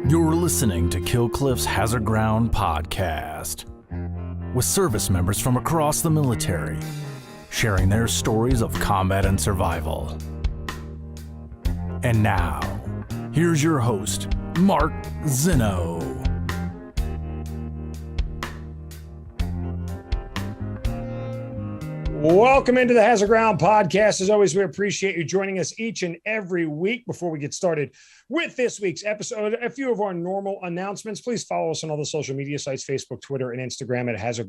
You're listening to Kill Cliff's Hazard Ground podcast, with service members from across the military sharing their stories of combat and survival. And now, here's your host, Mark Zinno. Welcome into the Hazard Ground podcast. As always, we appreciate you joining us each and every week. Before we get started with this week's episode, a few of our normal announcements. Please follow us on all the social media sites, Facebook, Twitter, and Instagram at Hazard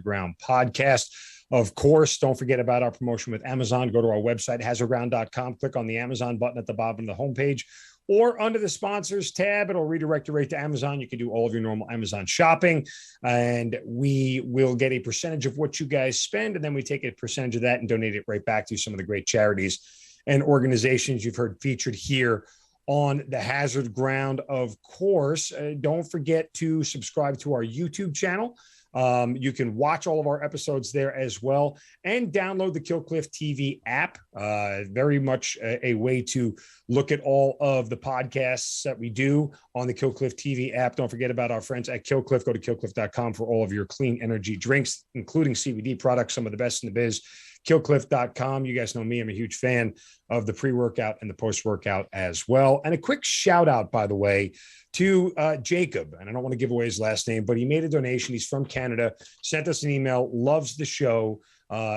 Ground Podcast. Of course, don't forget about our promotion with Amazon. Go to our website, hazardground.com. Click on the Amazon button at the bottom of the homepage, or under the sponsors tab. It'll redirect you right to Amazon. You can do all of your normal Amazon shopping, and we will get a percentage of what you guys spend, and then we take a percentage of that and donate it right back to some of the great charities and organizations you've heard featured here on the Hazard Ground. Of course, don't forget to subscribe to our YouTube channel. You can watch all of our episodes there as well, and download the Kill Cliff TV app. Very much a way to look at all of the podcasts that we do on the Kill Cliff TV app. Don't forget about our friends at Kill Cliff. Go to killcliff.com for all of your clean energy drinks, including CBD products, some of the best in the biz. Killcliff.com. You guys know me. I'm a huge fan of the pre-workout and the post-workout as well. And a quick shout out, by the way, to Jacob. And I don't want to give away his last name, but he made a donation. He's from Canada, sent us an email, loves the show.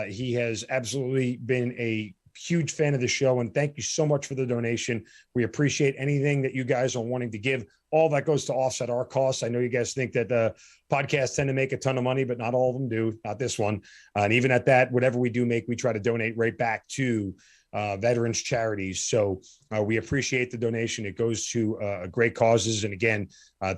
He has absolutely been a huge fan of the show. And thank you so much for the donation. We appreciate anything that you guys are wanting to give. All that goes to offset our costs. I know you guys think that the podcasts tend to make a ton of money, but not all of them do. Not this one. And even at that, whatever we do make, we try to donate right back to veterans charities. So we appreciate the donation. It goes to great causes. And again,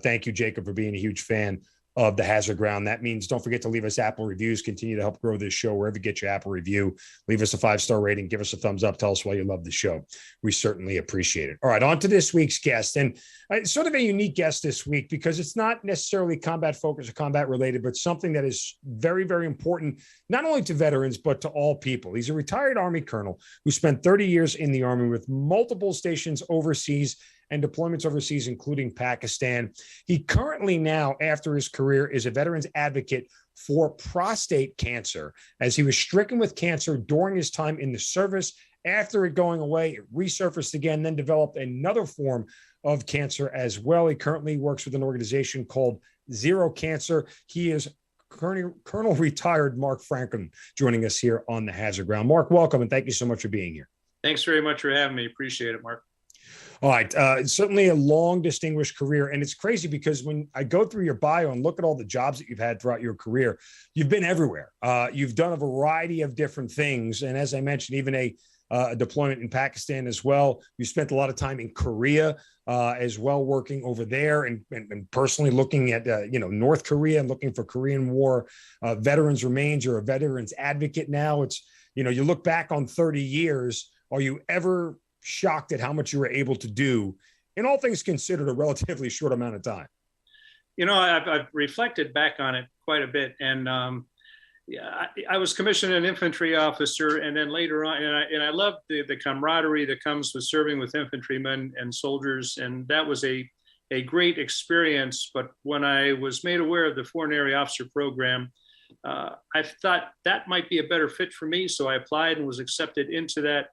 thank you, Jacob, for being a huge fan of the Hazard Ground. That means don't forget to leave us Apple reviews. Continue to help grow this show wherever you get your Apple review. Leave us a 5-star rating. Give us a thumbs up. Tell us why you love the show. We certainly appreciate it. All right, on to this week's guest. And it's sort of a unique guest this week because it's not necessarily combat focused or combat related, but something that is very, very important, not only to veterans, but to all people. He's a retired Army colonel who spent 30 years in the Army with multiple stations overseas and deployments overseas, including Pakistan. He currently now, after his career, is a veterans advocate for prostate cancer, as he was stricken with cancer during his time in the service. After it going away, it resurfaced again, then developed another form of cancer as well. He currently works with an organization called Zero Cancer. He is Colonel retired Mark Franklin joining us here on the Hazard Ground. Mark, welcome, and thank you so much for being here. Thanks very much for having me. Appreciate it, Mark. All right. Certainly a long, distinguished career. And it's crazy because when I go through your bio and look at all the jobs that you've had throughout your career, you've been everywhere. You've done a variety of different things. And as I mentioned, even a deployment in Pakistan as well. You spent a lot of time in Korea as well, working over there and personally looking at, North Korea and looking for Korean War veterans remains. You're a veterans advocate now. It's, you look back on 30 years. Are you ever shocked at how much you were able to do, in all things considered, a relatively short amount of time? I've reflected back on it quite a bit. And I was commissioned an infantry officer, and then later on, and I loved the camaraderie that comes with serving with infantrymen and soldiers. And that was a great experience. But when I was made aware of the Foreign Area Officer Program, I thought that might be a better fit for me. So I applied and was accepted into that.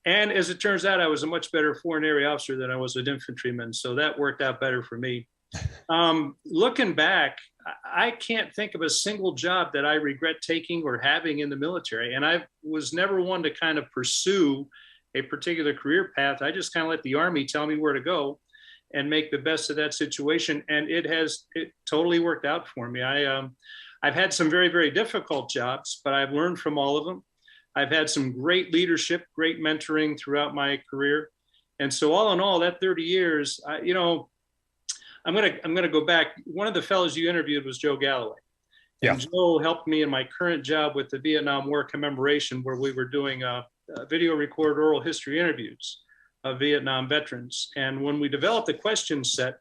And as it turns out, I was a much better foreign area officer than I was an infantryman. So that worked out better for me. Looking back, I can't think of a single job that I regret taking or having in the military. And I was never one to kind of pursue a particular career path. I just kind of let the Army tell me where to go and make the best of that situation. And it totally worked out for me. I've had some very, very difficult jobs, but I've learned from all of them. I've had some great leadership, great mentoring throughout my career. And so all in all, that 30 years, I'm going to go back. One of the fellows you interviewed was Joe Galloway. And Joe helped me in my current job with the Vietnam War commemoration, where we were doing video record oral history interviews of Vietnam veterans. And when we developed the question set,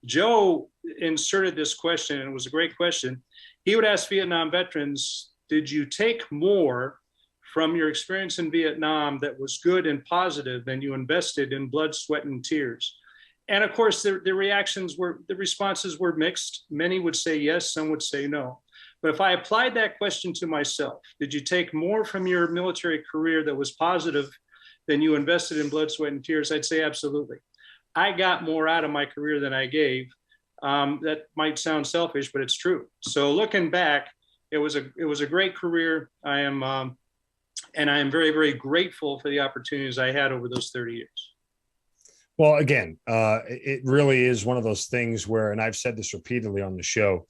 Joe inserted this question, and it was a great question. He would ask Vietnam veterans, did you take more from your experience in Vietnam that was good and positive than you invested in blood, sweat, and tears? And of course, the responses were mixed. Many would say yes, some would say no. But if I applied that question to myself, did you take more from your military career that was positive than you invested in blood, sweat, and tears? I'd say absolutely. I got more out of my career than I gave. That might sound selfish, but it's true. So looking back, it was a great career. And I am very, very grateful for the opportunities I had over those 30 years. Well, again, it really is one of those things where, and I've said this repeatedly on the show,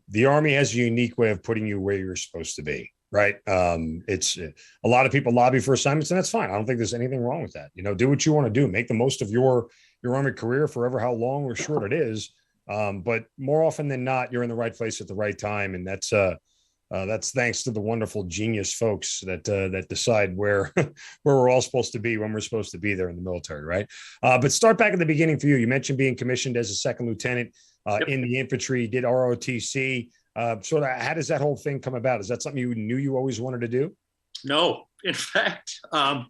the Army has a unique way of putting you where you're supposed to be, right? It's a lot of people lobby for assignments, and that's fine. I don't think there's anything wrong with that. Do what you want to do. Make the most of your Army career, forever how long or short it is. But more often than not, you're in the right place at the right time, and that's thanks to the wonderful genius folks that decide where we're all supposed to be when we're supposed to be there in the military, right? But start back at the beginning for you. You mentioned being commissioned as a second lieutenant in the infantry, did ROTC. Sort of, how does that whole thing come about? Is that something you knew you always wanted to do? No, in fact, I'm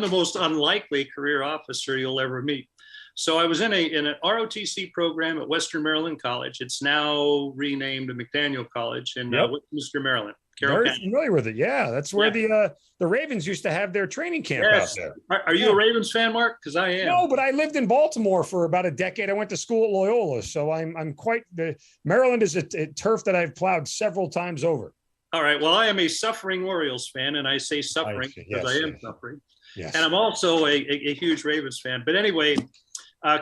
the most unlikely career officer you'll ever meet. So I was in an ROTC program at Western Maryland College. It's now renamed McDaniel College in Westminster, Maryland. Very familiar with it. Yeah, that's where the Ravens used to have their training camp out there. Are you a Ravens fan, Mark? Because I am. No, but I lived in Baltimore for about a decade. I went to school at Loyola, so I'm quite. Maryland is a turf that I've plowed several times over. All right. Well, I am a suffering Orioles fan, and I say suffering because I am suffering. Yes. And I'm also a huge Ravens fan. But anyway.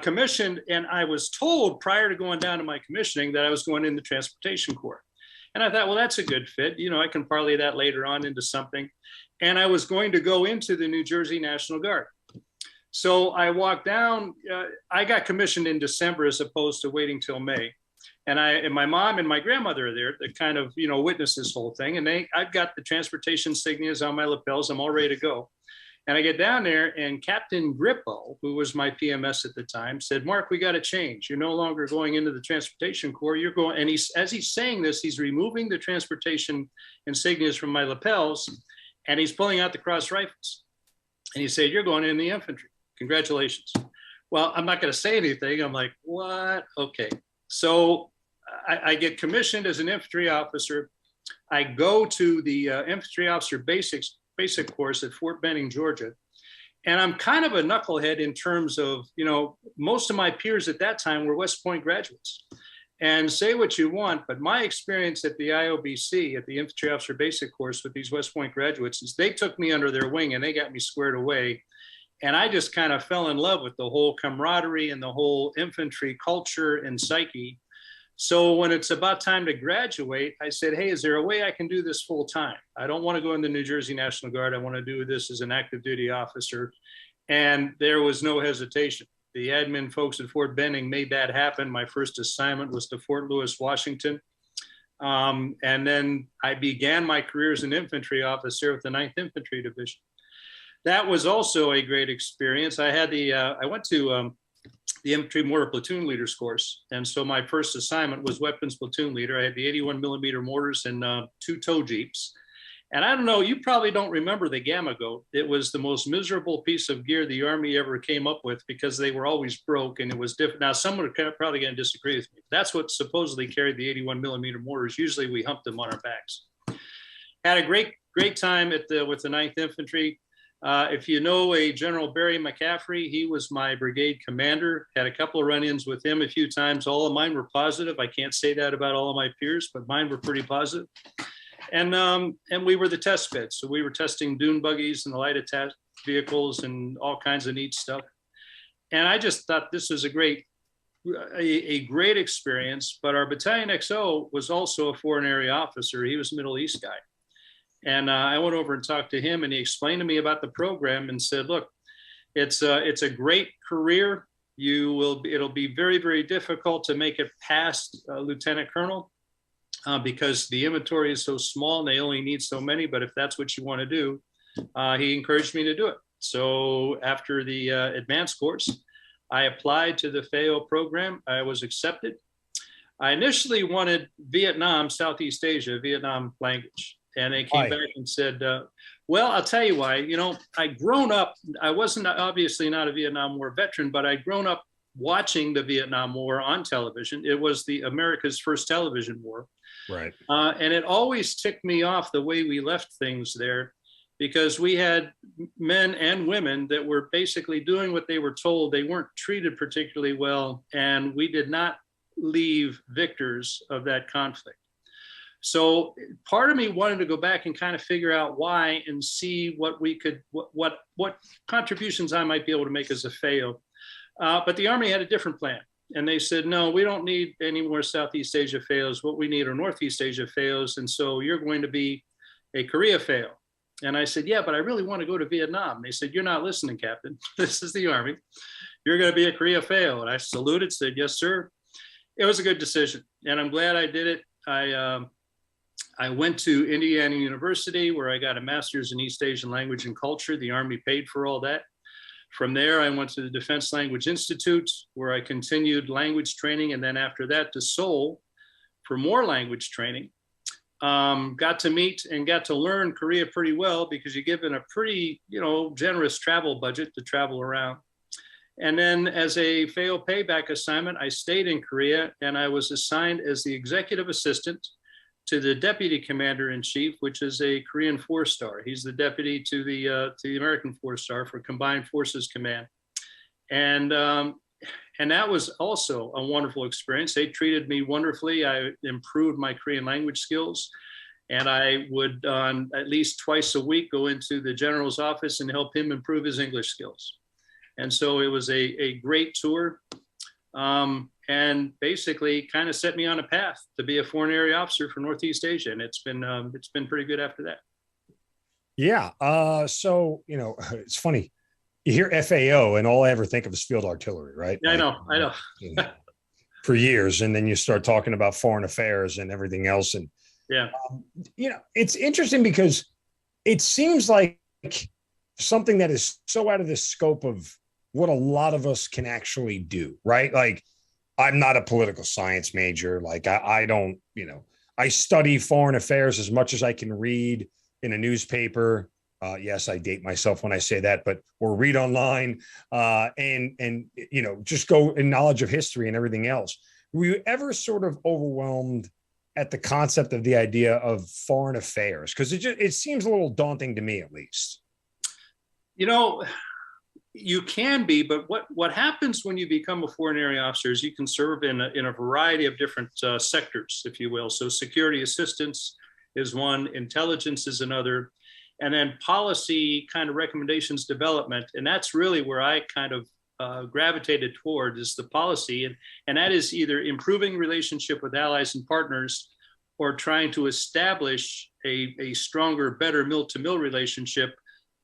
Commissioned, and I was told prior to going down to my commissioning that I was going in the Transportation Corps. And I thought, well, that's a good fit. I can parlay that later on into something. And I was going to go into the New Jersey National Guard. So I walked down, I got commissioned in December as opposed to waiting till May. And my mom and my grandmother are there that kind of, witnessed this whole thing. And I've got the transportation insignias on my lapels. I'm all ready to go. And I get down there, and Captain Grippo, who was my PMS at the time, said, "Mark, we got to change. You're no longer going into the Transportation Corps. You're going." And as he's saying this, he's removing the transportation insignias from my lapels, and he's pulling out the cross rifles. And he said, "You're going in the infantry. Congratulations." Well, I'm not going to say anything. I'm like, "What?" Okay. So I get commissioned as an infantry officer. I go to the infantry officer basic course at Fort Benning, Georgia. And I'm kind of a knucklehead in terms of, most of my peers at that time were West Point graduates. And say what you want, but my experience at the IOBC, at the infantry officer basic course with these West Point graduates, is they took me under their wing and they got me squared away. And I just kind of fell in love with the whole camaraderie and the whole infantry culture and psyche. So when it's about time to graduate, I said, "Hey, is there a way I can do this full time? I don't want to go in the New Jersey National Guard. I want to do this as an active duty officer." And there was no hesitation. The admin folks at Fort Benning made that happen. My first assignment was to Fort Lewis, Washington. And then I began my career as an infantry officer with the 9th Infantry Division. That was also a great experience. I went to the infantry mortar platoon leaders course. And so my first assignment was weapons platoon leader. I had the 81 millimeter mortars and 2 tow jeeps. And I don't know, you probably don't remember the Gamma Goat. It was the most miserable piece of gear the Army ever came up with because they were always broke and it was different. Now, someone are probably going to disagree with me. That's what supposedly carried the 81 millimeter mortars. Usually we humped them on our backs. Had a great time with the 9th Infantry. If you know a General Barry McCaffrey, he was my brigade commander. Had a couple of run-ins with him a few times. All of mine were positive. I can't say that about all of my peers, but mine were pretty positive. And we were the test bed. So we were testing dune buggies and the light attack vehicles and all kinds of neat stuff. And I just thought this was a great experience. But our battalion XO was also a foreign area officer. He was a Middle East guy. And I went over and talked to him, and he explained to me about the program and said, "Look, it's a great career. It'll be very, very difficult to make it past lieutenant colonel because the inventory is so small and they only need so many. But if that's what you want to do," he encouraged me to do it. So after the advanced course, I applied to the FAO program. I was accepted. I initially wanted Vietnam, Southeast Asia, Vietnam language. And they came back and said, "Well, I'll tell you why. I'd grown up. I wasn't obviously not a Vietnam War veteran, but I'd grown up watching the Vietnam War on television. It was the America's first television war. Right. And it always ticked me off the way we left things there, because we had men and women that were basically doing what they were told. They weren't treated particularly well, and we did not leave victors of that conflict. So part of me wanted to go back and kind of figure out why and see what we could, what contributions I might be able to make as a FAO. But the Army had a different plan. And they said, no, we don't need any more Southeast Asia FAOs. What we need are Northeast Asia FAOs. And so you're going to be a Korea FAO. And I said, yeah, but I really want to go to Vietnam. They said, you're not listening, Captain. This is the Army. You're going to be a Korea FAO. And I saluted, said, yes, sir. It was a good decision. And I'm glad I did it. I went to Indiana University, where I got a master's in East Asian language and culture. The Army paid for all that. From there, I went to the Defense Language Institute, where I continued language training. And then after that to Seoul for more language training. Got to meet and got to learn Korea pretty well, because you're given a pretty, generous travel budget to travel around. And then as a FAO payback assignment, I stayed in Korea, and I was assigned as the executive assistant to the deputy commander in chief, which is a Korean 4-star. He's the deputy to the American 4-star for Combined Forces Command. And that was also a wonderful experience. They treated me wonderfully. I improved my Korean language skills. And I would, at least twice a week, go into the general's office and help him improve his English skills. And so it was a great tour, and basically kind of set me on a path to be a foreign area officer for Northeast Asia. And it's been pretty good after that. Yeah. So, it's funny. You hear FAO and all I ever think of is field artillery, right? Yeah, I know. For years. And then you start talking about foreign affairs and everything else. And, yeah, it's interesting because it seems like something that is so out of the scope of what a lot of us can actually do, right? Like, I'm not a political science major. Like, I don't, I study foreign affairs as much as I can read in a newspaper. Yes, I date myself when I say that, or read online, and just go in knowledge of history and everything else. Were you ever sort of overwhelmed at the concept of the idea of foreign affairs? Because it seems a little daunting to me, at least. You can be, but what happens when you become a foreign area officer is you can serve in a variety of different sectors, if you will. So security assistance is one, intelligence is another, and then policy kind of recommendations development. And that's really where I kind of gravitated toward, is the policy. And that is either improving relationship with allies and partners, or trying to establish a stronger, better mill-to-mill relationship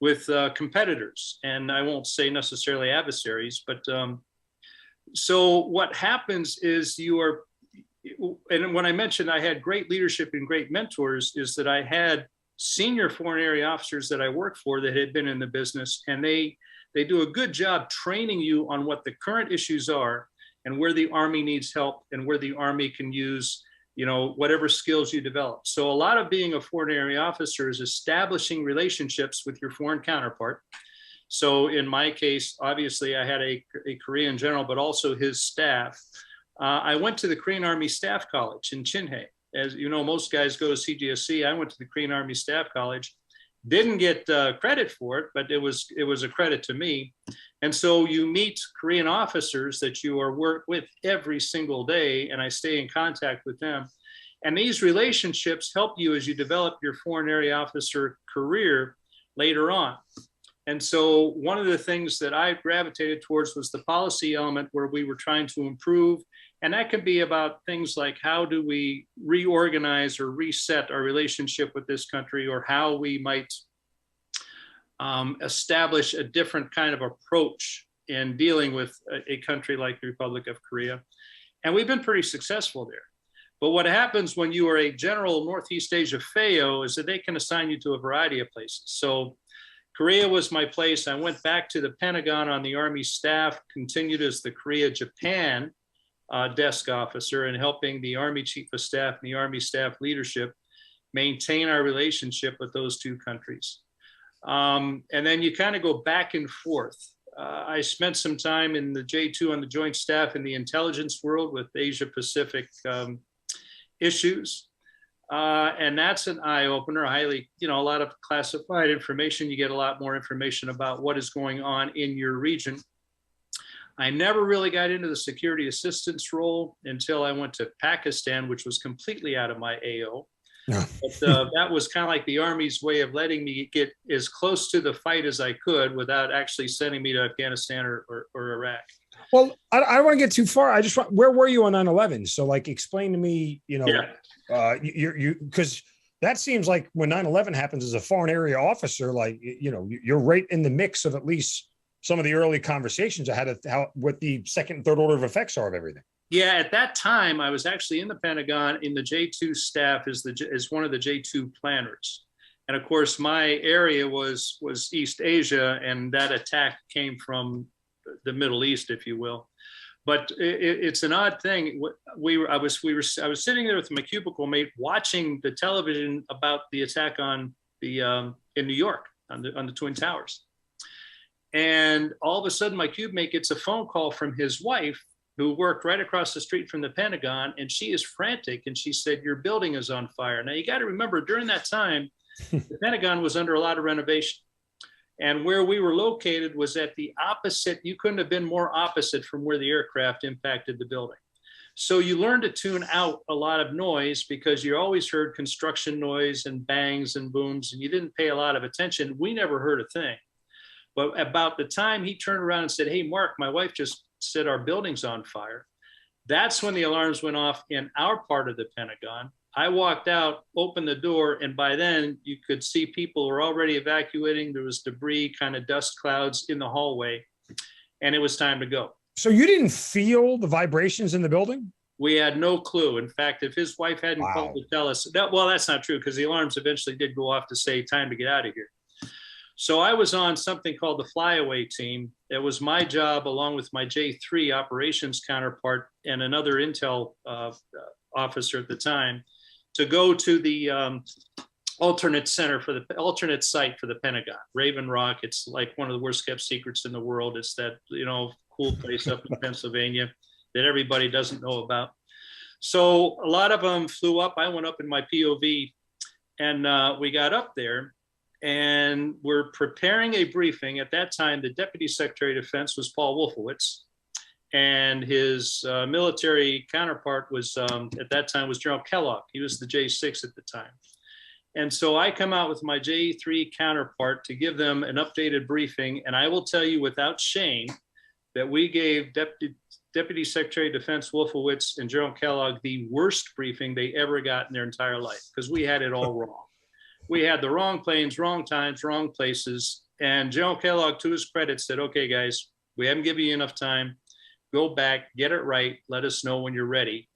with competitors. And I won't say necessarily adversaries, but so what happens is and when I mentioned I had great leadership and great mentors, is that I had senior foreign area officers that I worked for that had been in the business, and they do a good job training you on what the current issues are and where the Army needs help and where the Army can use whatever skills you develop. So a lot of being a foreign area officer is establishing relationships with your foreign counterpart. So in my case, obviously I had a Korean general, but also his staff. I went to the Korean Army Staff College in Chinhae. As you know, most guys go to CGSC. I went to the Korean Army Staff College. Didn't get credit for it, but it was a credit to me. And so you meet Korean officers that you work with every single day, and I stay in contact with them. And these relationships help you as you develop your foreign area officer career later on. And so one of the things that I gravitated towards was the policy element, where we were trying to improve. And that could be about things like, how do we reorganize or reset our relationship with this country, or how we might establish a different kind of approach in dealing with a country like the Republic of Korea. And we've been pretty successful there. But what happens when you are a general Northeast Asia FAO is that they can assign you to a variety of places. So Korea was my place. I went back to the Pentagon on the Army staff, continued as the Korea-Japan desk officer, and helping the Army Chief of Staff and the Army staff leadership maintain our relationship with those two countries. And then you kind of go back and forth. I spent some time in the J2 on the Joint Staff in the intelligence world with Asia Pacific issues. And that's an eye opener. Highly, a lot of classified information. You get a lot more information about what is going on in your region. I never really got into the security assistance role until I went to Pakistan, which was completely out of my AO. Yeah. But that was kind of like the Army's way of letting me get as close to the fight as I could without actually sending me to Afghanistan or Iraq. Well, I don't want to get too far. Where were you on 9/11? So like, explain to me, because that seems like when 9/11 happens as a foreign area officer, like, you're right in the mix of at least some of the early conversations I had what the second and third order of effects are of everything. Yeah, at that time, I was actually in the Pentagon in the J2 staff as one of the J2 planners. And of course, my area was East Asia, and that attack came from the Middle East, if you will. But it's an odd thing. I was sitting there with my cubicle mate watching the television about the attack on in New York on the Twin Towers. And all of a sudden, my cube mate gets a phone call from his wife, who worked right across the street from the Pentagon, and she is frantic. And she said, "Your building is on fire." Now, you got to remember, during that time, the Pentagon was under a lot of renovation. And where we were located was at the opposite. You couldn't have been more opposite from where the aircraft impacted the building. So you learned to tune out a lot of noise because you always heard construction noise and bangs and booms, and you didn't pay a lot of attention. We never heard a thing. But about the time he turned around and said, "Hey, Mark, my wife just said our building's on fire," that's when the alarms went off in our part of the Pentagon. I walked out, opened the door, and by then you could see people were already evacuating. There was debris, kind of dust clouds in the hallway, and it was time to go. So you didn't feel the vibrations in the building? We had no clue. In fact, if his wife hadn't called to tell us, well, that's not true, because the alarms eventually did go off to say time to get out of here. So I was on something called the flyaway team. It was my job, along with my J3 operations counterpart and another intel officer at the time, to go to the alternate site for the Pentagon, Raven Rock. It's like one of the worst kept secrets in the world. It's that, cool place up in Pennsylvania that everybody doesn't know about. So a lot of them flew up. I went up in my POV, and we got up there, and we're preparing a briefing. At that time, the Deputy Secretary of Defense was Paul Wolfowitz, and his military counterpart was, at that time, was General Kellogg. He was the J6 at the time. And so I come out with my J3 counterpart to give them an updated briefing. And I will tell you without shame that we gave Deputy Secretary of Defense Wolfowitz and General Kellogg the worst briefing they ever got in their entire life, because we had it all wrong. We had the wrong planes, wrong times, wrong places. And General Kellogg, to his credit, said, "Okay, guys, we haven't given you enough time. Go back, get it right. Let us know when you're ready."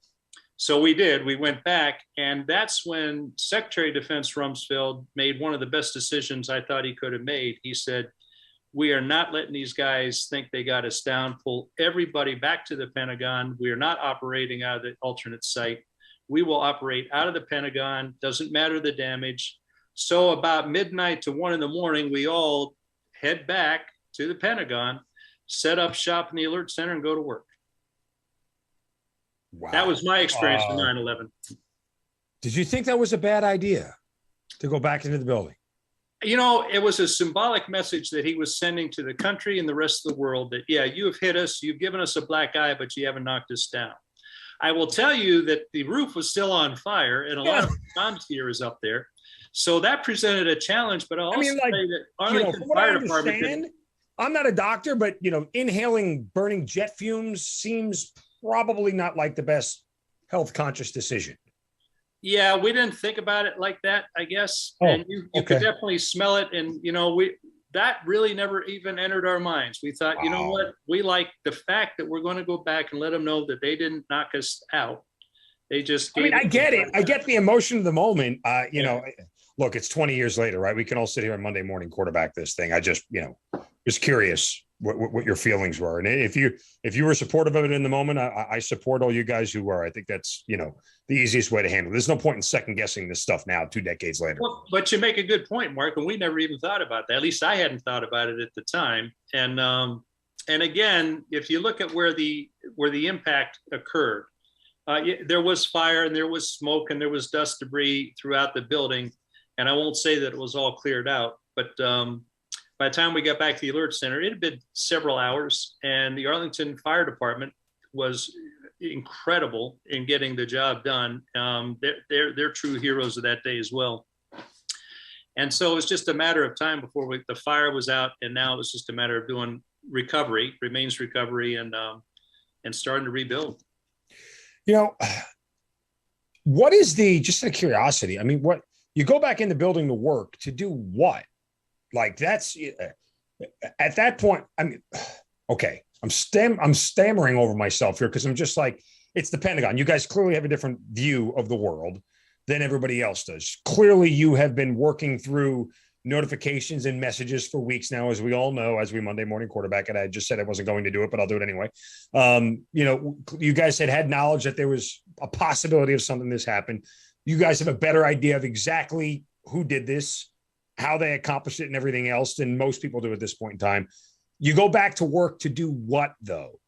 So we did. We went back, and that's when Secretary of Defense Rumsfeld made one of the best decisions I thought he could have made. He said, "We are not letting these guys think they got us down. Pull everybody back to the Pentagon. We are not operating out of the alternate site. We will operate out of the Pentagon. Doesn't matter the damage." So about midnight to 1 a.m, we all head back to the Pentagon, set up shop in the alert center, and go to work. Wow. That was my experience with 9/11. Did you think that was a bad idea to go back into the building? It was a symbolic message that he was sending to the country and the rest of the world that, yeah, you have hit us, you've given us a black eye, but you haven't knocked us down. I will tell you that the roof was still on fire, and a lot of volunteers up there. So that presented a challenge, but I'll also say that Arlington Fire Department. I'm not a doctor, but inhaling burning jet fumes seems probably not like the best health conscious decision. Yeah, we didn't think about it like that, I guess. And you could definitely smell it. And, that really never even entered our minds. We thought, you know what, we like the fact that we're going to go back and let them know that they didn't knock us out. They just, I get it. I get the emotion of the moment. Look, it's 20 years later, right? We can all sit here on Monday morning, quarterback this thing. I just, was curious what your feelings were. And if you were supportive of it in the moment, I support all you guys who were. I think that's, the easiest way to handle it. There's no point in second guessing this stuff now, 2 decades later. Well, but you make a good point, Mark, and we never even thought about that. At least I hadn't thought about it at the time. And And again, if you look at where the impact occurred, there was fire and there was smoke and there was dust debris throughout the building. And I won't say that it was all cleared out, but by the time we got back to the alert center, it had been several hours, and the Arlington Fire Department was incredible in getting the job done. They're true heroes of that day as well. And so it was just a matter of time before the fire was out, and now it was just a matter of doing remains recovery, and starting to rebuild. You know, what is just out of curiosity? I mean, what you go back in the building to work to do what? Like that's at that point. I mean, okay, I'm stammering over myself here because I'm just like, it's the Pentagon. You guys clearly have a different view of the world than everybody else does. Clearly, you have been working through notifications and messages for weeks now, as we all know, as we Monday morning quarterback. And I just said I wasn't going to do it, but I'll do it anyway. You know, you guys had knowledge that there was a possibility of something this happened. You guys have a better idea of exactly who did this, how they accomplished it, and everything else than most people do at this point in time. You go back to work to do what, though?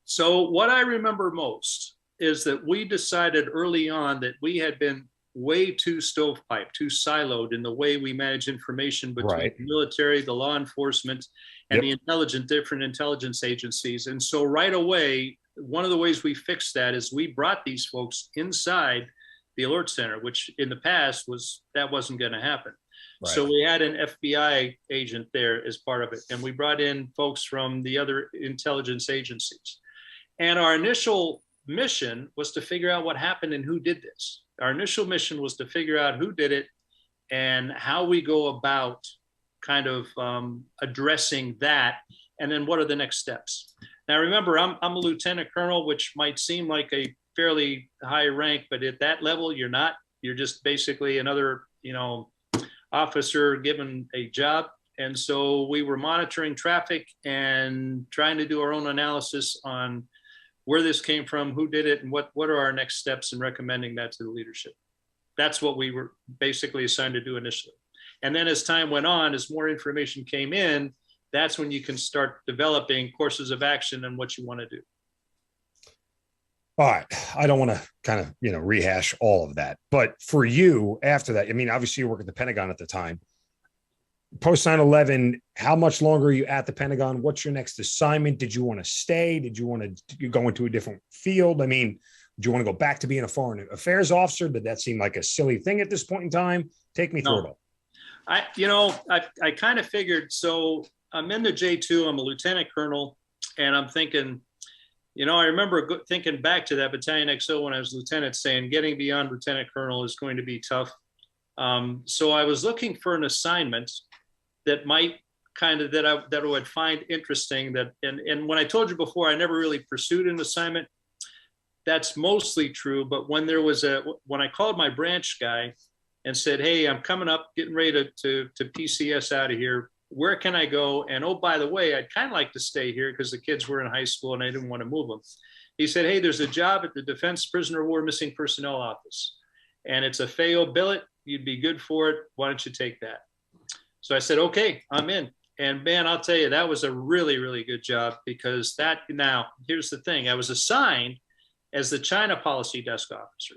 So what I remember most is that we decided early on that we had been way too stovepipe, too siloed in the way we manage information between the military, the law enforcement, and the different intelligence agencies. And so right away, one of the ways we fixed that is we brought these folks inside the alert center, which in the past wasn't going to happen. Right. So we had an FBI agent there as part of it, and we brought in folks from the other intelligence agencies. And our initial mission was to figure out what happened and who did this. Our initial mission was to figure out who did it and how we go about kind of addressing that, and then what are the next steps. Now, remember, I'm a lieutenant colonel, which might seem like a fairly high rank, but at that level, you're not. You're just basically another, officer given a job. And so we were monitoring traffic and trying to do our own analysis on where this came from, who did it, and what are our next steps in recommending that to the leadership. That's what we were basically assigned to do initially. And then as time went on, as more information came in, that's when you can start developing courses of action and what you want to do. All right. I don't want to kind of, rehash all of that. But for you, after that, I mean, obviously you work at the Pentagon at the time. Post 9/11, how much longer are you at the Pentagon? What's your next assignment? Did you want to stay? Did you want to go into a different field? I mean, do you want to go back to being a foreign affairs officer? Did that seem like a silly thing at this point in time? Take me through it all. I kind of figured, so I'm in the J2, I'm a lieutenant colonel, and I'm thinking, I remember thinking back to that Battalion XO when I was lieutenant, saying getting beyond lieutenant colonel is going to be tough. So I was looking for an assignment that might kind of, that I would find interesting, and when I told you before, I never really pursued an assignment. That's mostly true. But when I called my branch guy and said, hey, I'm coming up, getting ready to PCS out of here, where can I go? And oh, by the way, I'd kind of like to stay here because the kids were in high school and I didn't want to move them. He said, hey, there's a job at the Defense Prisoner of War Missing Personnel Office, and it's a FAO billet. You'd be good for it. Why don't you take that? So I said, okay, I'm in. And man, I'll tell you, that was a really, really good job, because now here's the thing. I was assigned as the China Policy Desk Officer.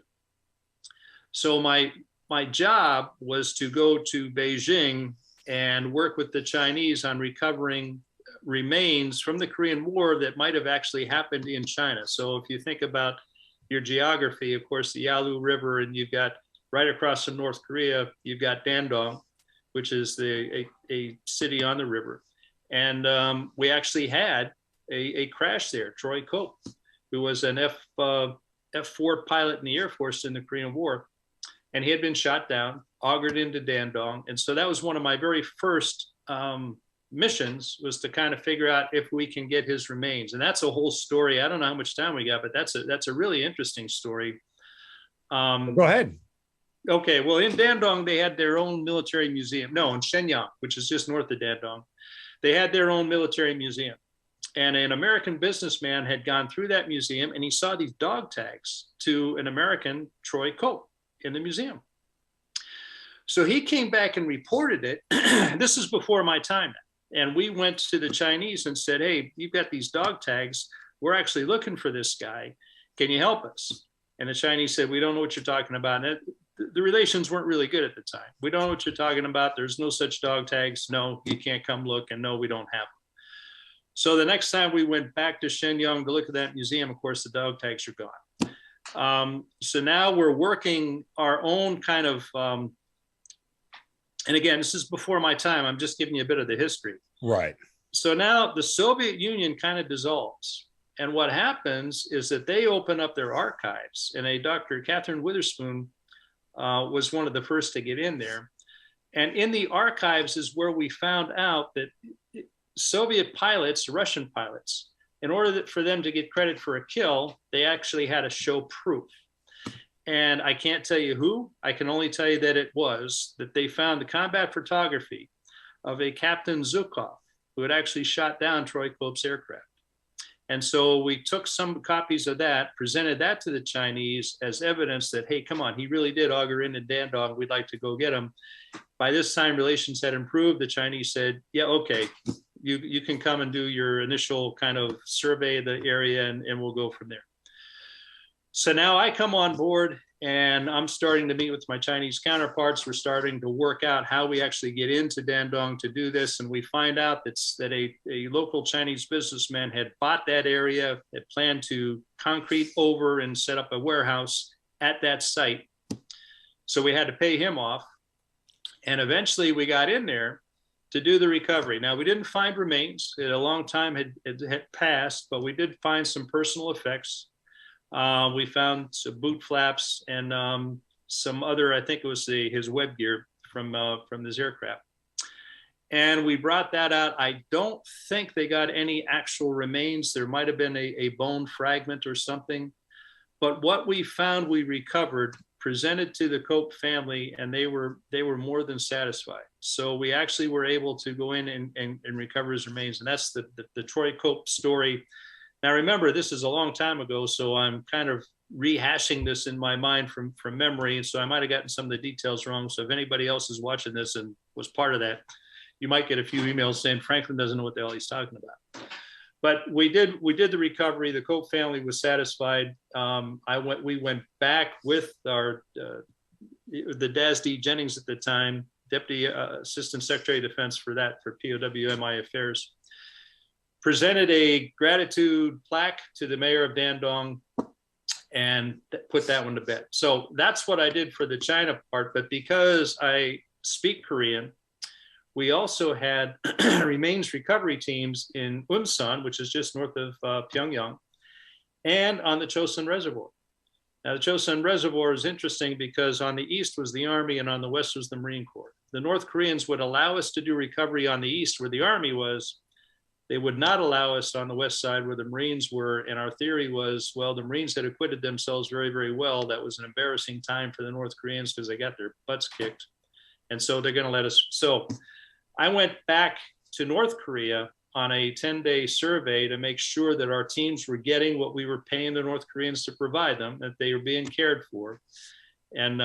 So my job was to go to Beijing and work with the Chinese on recovering remains from the Korean War that might have actually happened in China. So if you think about your geography, of course, the Yalu River, and you've got right across from North Korea, you've got Dandong, which is a city on the river. And we actually had a crash there. Troy Cope, who was an F-4 pilot in the Air Force in the Korean War, and he had been shot down, augured into Dandong. And so that was one of my very first missions, was to kind of figure out if we can get his remains. And that's a whole story. I don't know how much time we got, but that's a really interesting story. Go ahead. Okay, well, in Dandong, they had their own military museum. No, in Shenyang, which is just north of Dandong, they had their own military museum. And an American businessman had gone through that museum, and he saw these dog tags to an American, Troy Cope, in the museum. So he came back and reported it. This is before my time. And we went to the Chinese and said, hey, you've got these dog tags. We're actually looking for this guy. Can you help us? And the Chinese said, we don't know what you're talking about. And the relations weren't really good at the time. We don't know what you're talking about. There's no such dog tags. No, you can't come look. And no, we don't have them. So the next time we went back to Shenyang to look at that museum, of course, the dog tags are gone. So now we're working our own kind of, and again, this is before my time. I'm just giving you a bit of the history. Right. So now the Soviet Union kind of dissolves. And what happens is that they open up their archives, and a Dr. Catherine Witherspoon was one of the first to get in there. And in the archives is where we found out that Soviet pilots, Russian pilots, in order for them to get credit for a kill, they actually had to show proof. And I can't tell you who. I can only tell you that it was that they found the combat photography of a Captain Zhukov who had actually shot down Troy Cope's aircraft. And so we took some copies of that, presented that to the Chinese as evidence that, hey, come on, he really did auger in Dandong. We'd like to go get him. By this time, relations had improved. The Chinese said, yeah, okay, you can come and do your initial kind of survey of the area, and we'll go from there. So now I come on board, and I'm starting to meet with my Chinese counterparts. We're starting to work out how we actually get into Dandong to do this. And we find out that a local Chinese businessman had bought that area, had planned to concrete over and set up a warehouse at that site. So we had to pay him off. And eventually we got in there to do the recovery. Now, we didn't find remains. A long time had passed, but we did find some personal effects. We found some boot flaps and some other, I think it was his web gear from this aircraft. And we brought that out. I don't think they got any actual remains. There might have been a bone fragment or something. But what we found, we recovered, presented to the Cope family, and they were more than satisfied. So we actually were able to go in and recover his remains. And that's the Troy Cope story. Now, remember, this is a long time ago, so I'm kind of rehashing this in my mind from memory. And so I might have gotten some of the details wrong. So if anybody else is watching this and was part of that, you might get a few emails saying Franklin doesn't know what the hell he's talking about. But we did the recovery. The Cope family was satisfied. We went back with our the DASD Jennings at the time, Deputy Assistant Secretary of Defense for POW/MI Affairs. Presented a gratitude plaque to the mayor of Dandong and put that one to bed. So that's what I did for the China part. But because I speak Korean, we also had remains recovery teams in Unsan, which is just north of Pyongyang, and on the Chosun Reservoir. Now, the Chosun Reservoir is interesting because on the east was the Army and on the west was the Marine Corps. The North Koreans would allow us to do recovery on the east where the Army was. They would not allow us on the west side where the Marines were. And our theory was, well, the Marines had acquitted themselves very, very well. That was an embarrassing time for the North Koreans because they got their butts kicked. And so they're going to let us. So I went back to North Korea on a 10-day survey to make sure that our teams were getting what we were paying the North Koreans to provide them, that they were being cared for. And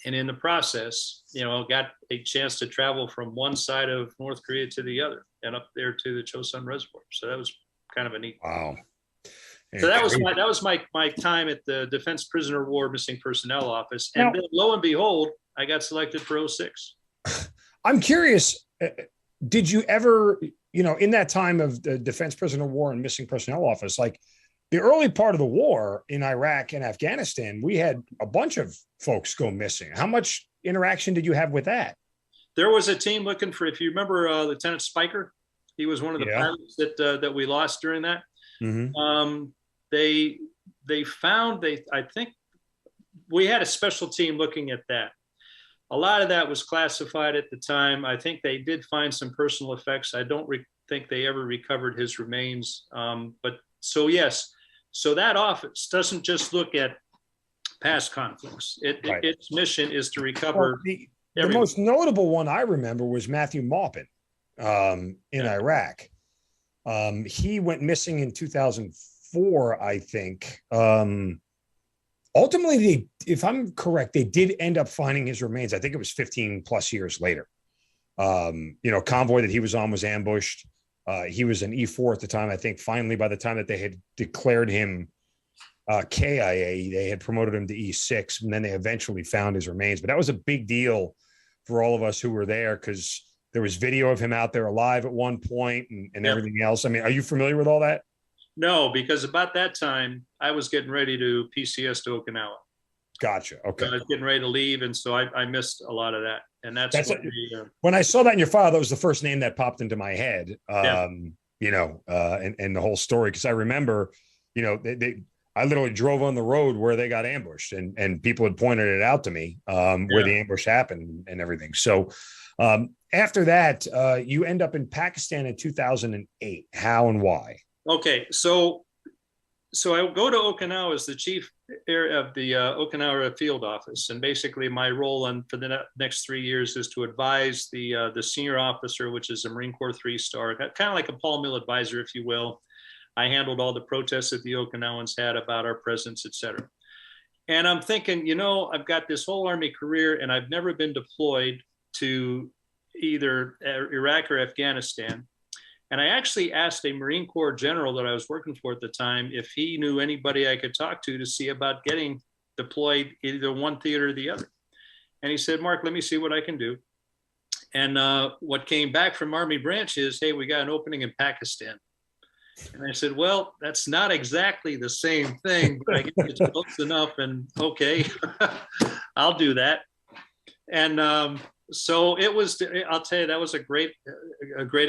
in the process, got a chance to travel from one side of North Korea to the other and up there to the Chosun Reservoir. So that was kind of a neat. Wow. So that was my time at the Defense Prisoner of War Missing Personnel Office. And then lo and behold, I got selected for 06. I'm curious, did you ever, in that time of the Defense Prisoner of War and Missing Personnel Office, like the early part of the war in Iraq and Afghanistan, we had a bunch of folks go missing. How much interaction did you have with that? There was a team looking for, if you remember Lieutenant Spiker, he was one of the pilots that we lost during that. Mm-hmm. I think we had a special team looking at that. A lot of that was classified at the time. I think they did find some personal effects. I don't think they ever recovered his remains. Yes. So that office doesn't just look at past conflicts. Its mission is to recover. The most notable one I remember was Matthew Maupin in Iraq. He went missing in 2004, I think. Ultimately, if I'm correct, they did end up finding his remains. I think it was 15 plus years later. convoy that he was on was ambushed. He was an E4 at the time. I think finally, by the time that they had declared him KIA, they had promoted him to E6, and then they eventually found his remains. But that was a big deal for all of us who were there, because there was video of him out there alive at one point and everything else. I mean, are you familiar with all that? No, because about that time I was getting ready to PCS to Okinawa. Gotcha. Okay. So I was getting ready to leave, and so I missed a lot of that. And that's when I saw that in your file, that was the first name that popped into my head. And the whole story, because I remember, I literally drove on the road where they got ambushed, and people had pointed it out to me where the ambush happened and everything. So after that, you end up in Pakistan in 2008. How and why? Okay, so I go to Okinawa as the chief of the Okinawa field office, and basically my role for the next 3 years is to advise the senior officer, which is a Marine Corps 3-star, kind of like a Paul Mill advisor, if you will. I handled all the protests that the Okinawans had about our presence, et cetera. And I'm thinking, I've got this whole Army career, and I've never been deployed to either Iraq or Afghanistan. And I actually asked a Marine Corps general that I was working for at the time if he knew anybody I could talk to see about getting deployed either one theater or the other. And he said, Mark, let me see what I can do. And what came back from Army branch is, hey, we got an opening in Pakistan. And I said, well, that's not exactly the same thing, but I guess it's close enough. And okay, I'll do that. And so it was, I'll tell you, that was a great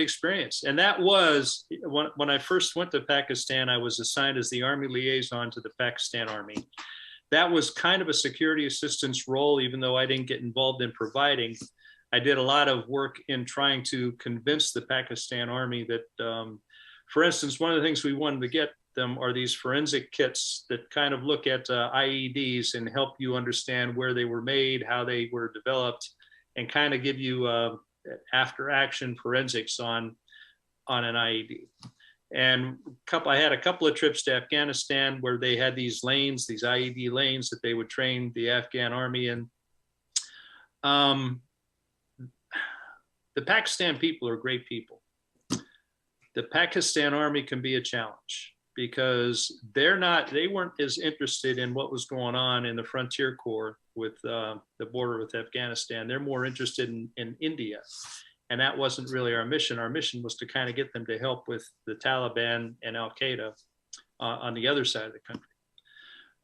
experience. And that was when I first went to Pakistan, I was assigned as the Army liaison to the Pakistan Army. That was kind of a security assistance role, even though I didn't get involved in providing. I did a lot of work in trying to convince the Pakistan Army that, for instance, one of the things we wanted to get them are these forensic kits that kind of look at IEDs and help you understand where they were made, how they were developed, and kind of give you after action forensics on an IED. And I had a couple of trips to Afghanistan where they had these lanes, these IED lanes that they would train the Afghan army in. The Pakistan people are great people. The Pakistan Army can be a challenge because they weren't as interested in what was going on in the Frontier Corps with the border with Afghanistan. They're more interested in India. And that wasn't really our mission. Our mission was to kind of get them to help with the Taliban and Al-Qaeda on the other side of the country.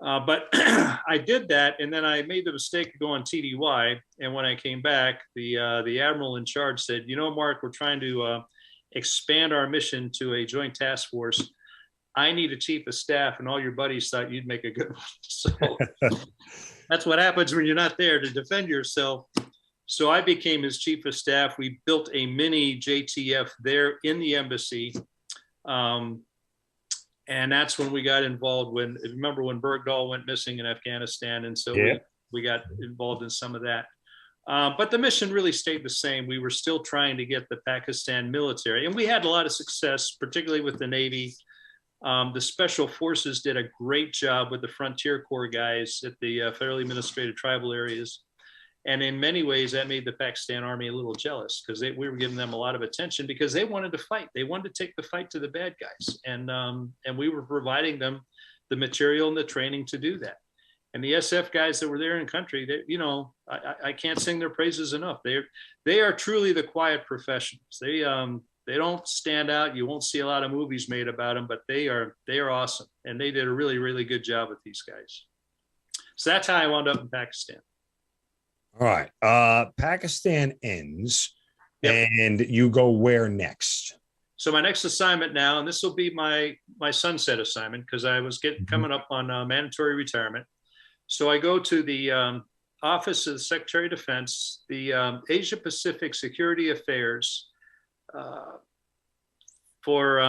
But I did that, and then I made the mistake of going TDY. And when I came back, the admiral in charge said, Mark, we're trying to expand our mission to a joint task force. I need a chief of staff, and all your buddies thought you'd make a good one. So that's what happens when you're not there to defend yourself. So I became his chief of staff. We built a mini JTF there in the embassy. And that's when we got involved remember when Bergdahl went missing in Afghanistan. And so we got involved in some of that. But the mission really stayed the same. We were still trying to get the Pakistan military, and we had a lot of success, particularly with the Navy. The Special Forces did a great job with the Frontier Corps guys at the Federally Administrative Tribal Areas. And in many ways, that made the Pakistan Army a little jealous because we were giving them a lot of attention because they wanted to fight. They wanted to take the fight to the bad guys. And we were providing them the material and the training to do that. And the SF guys that were there in country, I can't sing their praises enough. They are truly the quiet professionals. They don't stand out. You won't see a lot of movies made about them, but they are awesome. And they did a really, really good job with these guys. So that's how I wound up in Pakistan. All right. Pakistan ends, and you go where next? So my next assignment now, and this will be my sunset assignment because I was coming up on mandatory retirement. So I go to the Office of the Secretary of Defense, the Asia Pacific Security Affairs for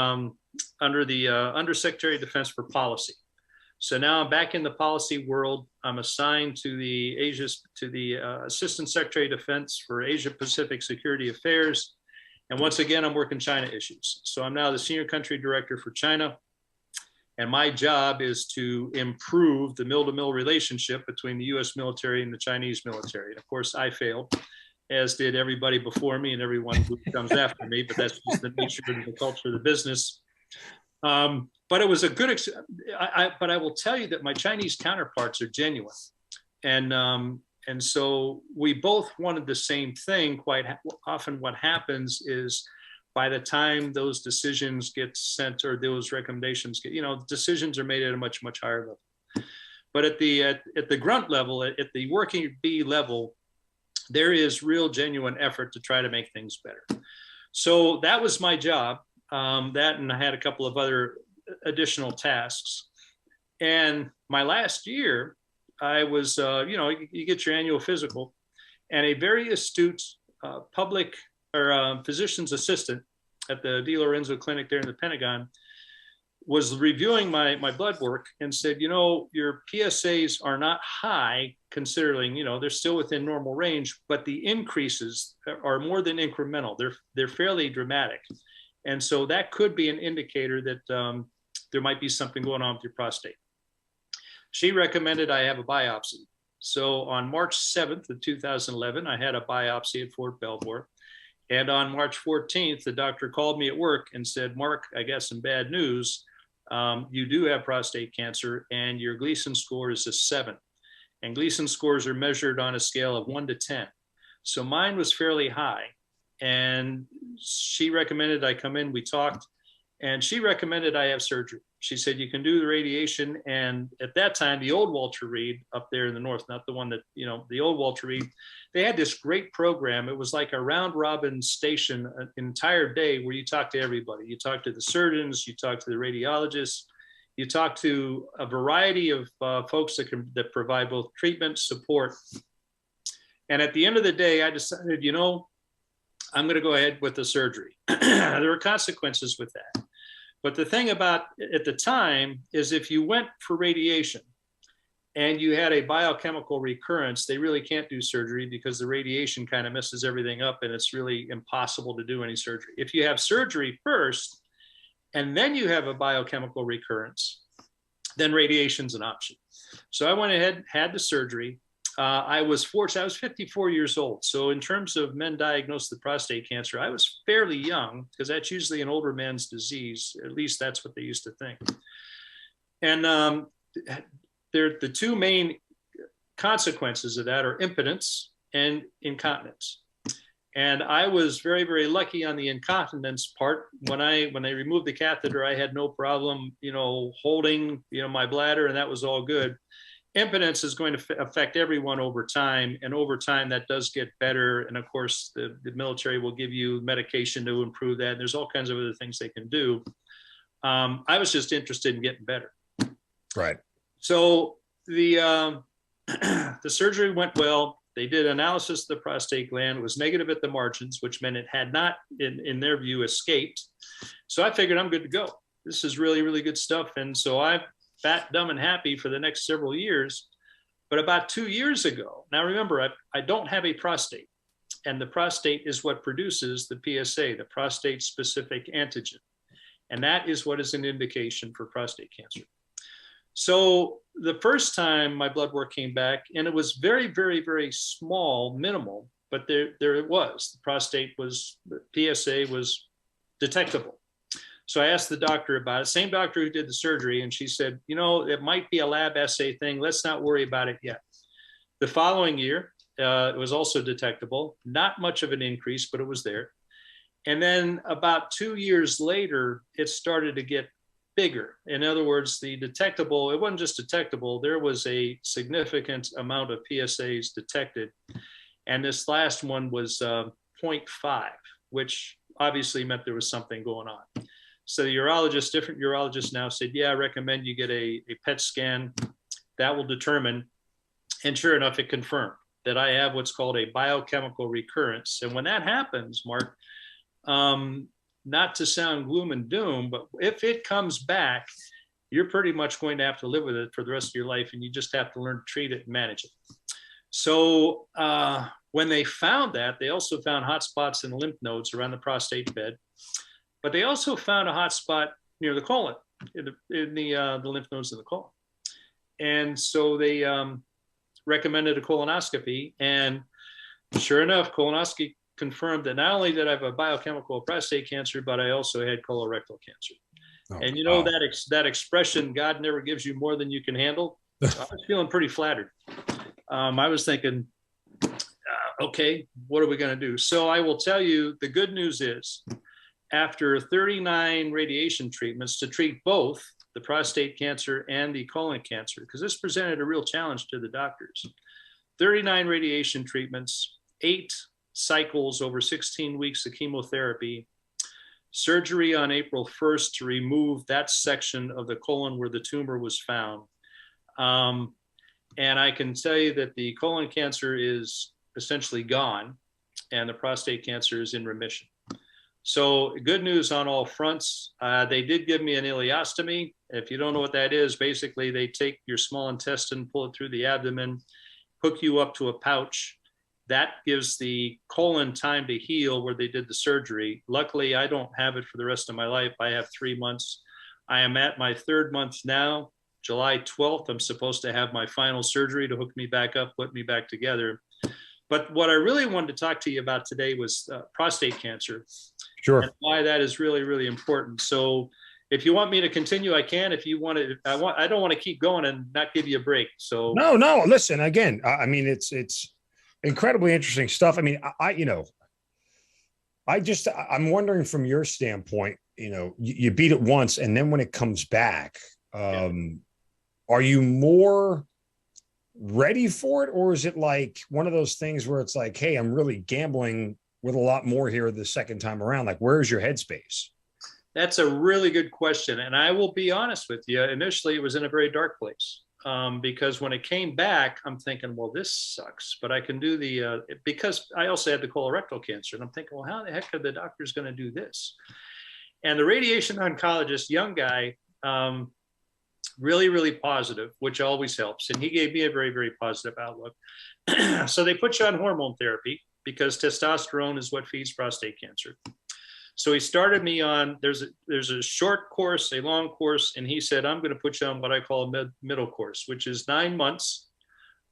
under the Undersecretary of Defense for Policy. So now I'm back in the policy world. I'm assigned to the Assistant Secretary of Defense for Asia Pacific Security Affairs. And once again, I'm working China issues. So I'm now the Senior Country Director for China. And my job is to improve the mill-to-mill relationship between the US military and the Chinese military. And of course, I failed. as did everybody before me and everyone who comes after me, but that's just the nature of the culture of the business. But it was a good, but I will tell you that my Chinese counterparts are genuine. And so we both wanted the same thing. Quite often what happens is by the time those decisions get sent or those recommendations get, decisions are made at a much, much higher level. But at the grunt level, at the working bee level, there is real genuine effort to try to make things better. So that was my job. That, and I had a couple of other additional tasks. And my last year, I was, you get your annual physical, and a very astute public or physician's assistant at the D. Lorenzo Clinic there in the Pentagon was reviewing my blood work and said, your PSAs are not high considering, they're still within normal range, but the increases are more than incremental. They're fairly dramatic. And so that could be an indicator that there might be something going on with your prostate. She recommended I have a biopsy. So on March 7th of 2011, I had a biopsy at Fort Belvoir. And on March 14th, the doctor called me at work and said, Mark, I got some bad news. You do have prostate cancer and your Gleason score is a 7. And Gleason scores are measured on a scale of 1 to 10. So mine was fairly high. And she recommended I come in, we talked, and she recommended I have surgery. She said, you can do the radiation. And at that time, the old Walter Reed up there in the north, not the one that, the old Walter Reed, they had this great program. It was like a round robin station, an entire day where you talk to everybody. You talk to the surgeons, you talk to the radiologists, you talk to a variety of folks that provide both treatment, support. And at the end of the day, I decided, I'm going to go ahead with the surgery. There were consequences with that. But the thing about at the time is if you went for radiation and you had a biochemical recurrence, they really can't do surgery because the radiation kind of messes everything up and it's really impossible to do any surgery. If you have surgery first and then you have a biochemical recurrence, then radiation's an option. So I went ahead, had the surgery. I was fortunate, I was 54 years old. So in terms of men diagnosed with prostate cancer, I was fairly young because that's usually an older man's disease. At least that's what they used to think. And the two main consequences of that are impotence and incontinence. And I was very, very lucky on the incontinence part. When they removed the catheter, I had no problem, holding, my bladder, and that was all good. Impotence is going to affect everyone over time. And over time, that does get better. And of course, the military will give you medication to improve that. And there's all kinds of other things they can do. I was just interested in getting better. Right. So the surgery went well. They did analysis of the prostate gland. It was negative at the margins, which meant it had not, in their view, escaped. So I figured I'm good to go. This is really, really good stuff. And so I fat, dumb, and happy for the next several years. But about 2 years ago, now remember, I don't have a prostate, and the prostate is what produces the PSA, the prostate-specific antigen. And that is what is an indication for prostate cancer. So the first time my blood work came back, and it was very, very, very small, minimal, but there it was. The prostate was, the PSA was detectable. So I asked the doctor about it, same doctor who did the surgery, and she said, it might be a lab assay thing. Let's not worry about it yet. The following year, it was also detectable, not much of an increase, but it was there. And then about 2 years later, it started to get bigger. In other words, the detectable, it wasn't just detectable, there was a significant amount of PSAs detected. And this last one was 0.5, which obviously meant there was something going on. So the urologist, different urologists now said, yeah, I recommend you get a PET scan. That will determine. And sure enough, it confirmed that I have what's called a biochemical recurrence. And when that happens, Mark, not to sound gloom and doom, but if it comes back, you're pretty much going to have to live with it for the rest of your life. And you just have to learn to treat it and manage it. So when they found that, they also found hot spots in the lymph nodes around the prostate bed. But they also found a hot spot near the colon, in the lymph nodes of the colon. And so they recommended a colonoscopy. And Sure enough, colonoscopy confirmed that not only did I have a biochemical prostate cancer, but I also had colorectal cancer. Oh, and you know, wow, that expression, God never gives you more than you can handle. I was feeling pretty flattered. I was thinking, okay, what are we going to do? So I will tell you, the good news is, after 39 radiation treatments to treat both the prostate cancer and the colon cancer, because this presented a real challenge to the doctors, 39 radiation treatments, 8 cycles over 16 weeks of chemotherapy, surgery on April 1st to remove that section of the colon where the tumor was found. And I can tell you that the colon cancer is essentially gone and the prostate cancer is in remission. So good news on all fronts. They did give me an ileostomy. If you don't know what that is, basically they take your small intestine, pull it through the abdomen, hook you up to a pouch. That gives the colon time to heal where they did the surgery. Luckily, I don't have it for the rest of my life. I have 3 months. I am at my 3rd month now. July 12th, I'm supposed to have my final surgery to hook me back up, put me back together. But what I really wanted to talk to you about today was prostate cancer. Sure. And why that is really, really important. So if you want me to continue, I can. If you want to, I don't want to keep going and not give you a break. So no, listen, again, I mean, it's incredibly interesting stuff. I mean, I'm wondering from your standpoint, you know, you beat it once and then when it comes back, are you more ready for it? Or is it like one of those things where it's like, hey, I'm really gambling with a lot more here the second time around? Like, where's your headspace? That's a really good question. And I will be honest with you, initially it was in a very dark place. Because when it came back, I'm thinking, well, this sucks, but I can do because I also had the colorectal cancer. And I'm thinking, well, how the heck are the doctors going to do this? And the radiation oncologist, young guy, really, really positive, which always helps. And he gave me a very, very positive outlook. So they put you on hormone therapy because testosterone is what feeds prostate cancer. So he started me on, there's a short course, a long course, and he said, I'm going to put you on what I call a middle course, which is 9 months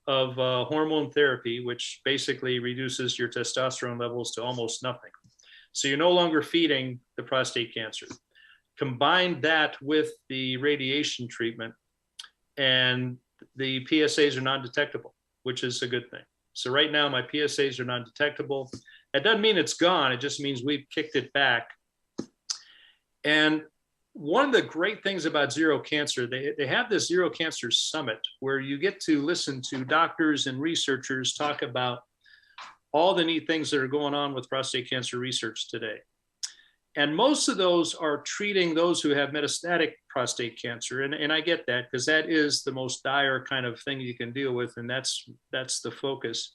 of hormone therapy, which basically reduces your testosterone levels to almost nothing. So you're no longer feeding the prostate cancer. Combine that with the radiation treatment, and the PSAs are non-detectable, which is a good thing. So right now, my PSAs are non-detectable. That doesn't mean it's gone. It just means we've kicked it back. And one of the great things about Zero Cancer, they have this Zero Cancer Summit where you get to listen to doctors and researchers talk about all the neat things that are going on with prostate cancer research today. And most of those are treating those who have metastatic prostate cancer. And I get that because that is the most dire kind of thing you can deal with. And that's the focus.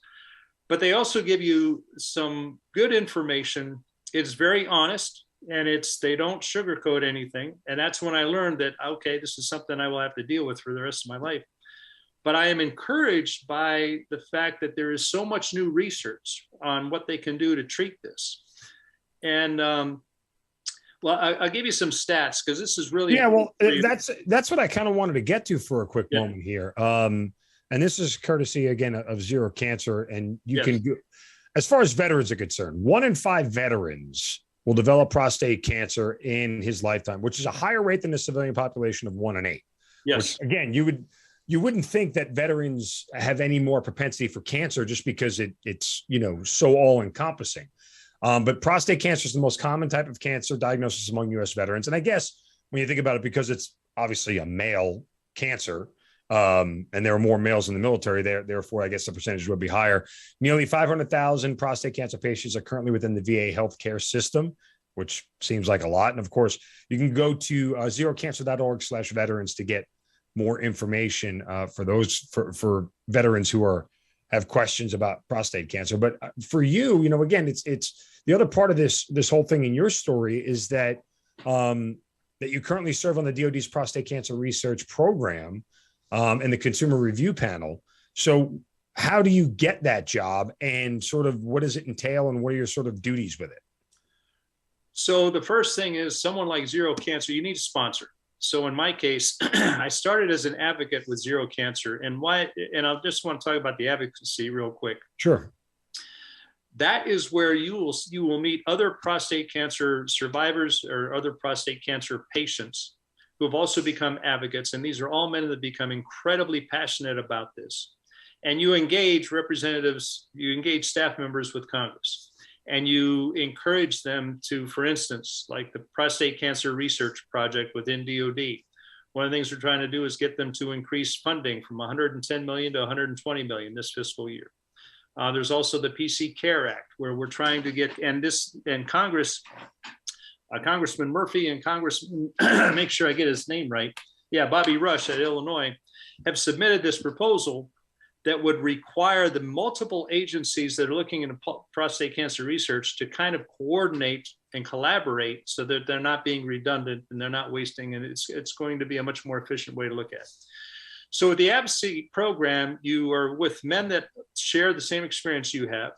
But they also give you some good information. It's very honest and they don't sugarcoat anything. And that's when I learned that, okay, this is something I will have to deal with for the rest of my life. But I am encouraged by the fact that there is so much new research on what they can do to treat this. And well, I'll give you some stats because this is really that's what I kind of wanted to get to for a quick moment here. And this is courtesy again of Zero Cancer, and you can do, as far as veterans are concerned, 1 in 5 veterans will develop prostate cancer in his lifetime, which is a higher rate than the civilian population of 1 in 8. Yes. Which, again, you wouldn't think that veterans have any more propensity for cancer just because it's so all encompassing. But prostate cancer is the most common type of cancer diagnosis among U.S. veterans. And I guess when you think about it, because it's obviously a male cancer, and there are more males in the military, therefore, I guess the percentage would be higher. Nearly 500,000 prostate cancer patients are currently within the VA healthcare system, which seems like a lot. And of course, you can go to zerocancer.org/veterans to get more information for veterans who have questions about prostate cancer. But for you, again, it's the other part of this whole thing in your story is that that you currently serve on the DoD's prostate cancer research program and the consumer review panel. So how do you get that job and sort of what does it entail and what are your sort of duties with it? So the first thing is someone like Zero Cancer, you need a sponsor. So in my case, I started as an advocate with Zero Cancer. And I just want to talk about the advocacy real quick. Sure. that is where you will meet other prostate cancer survivors or other prostate cancer patients who have also become advocates. And these are all men that become incredibly passionate about this. And you engage representatives, you engage staff members with Congress, and you encourage them to, for instance, like the Prostate Cancer Research Project within DOD. One of the things we're trying to do is get them to increase funding from 110 million to 120 million this fiscal year. There's also the PC CARE Act, where we're trying to get, and Congress, Congressman Murphy and Congressman, make sure I get his name right, Bobby Rush at Illinois, have submitted this proposal that would require the multiple agencies that are looking into prostate cancer research to kind of coordinate and collaborate so that they're not being redundant and they're not wasting, and it's going to be a much more efficient way to look at it. So with the advocacy program, you are with men that share the same experience you have,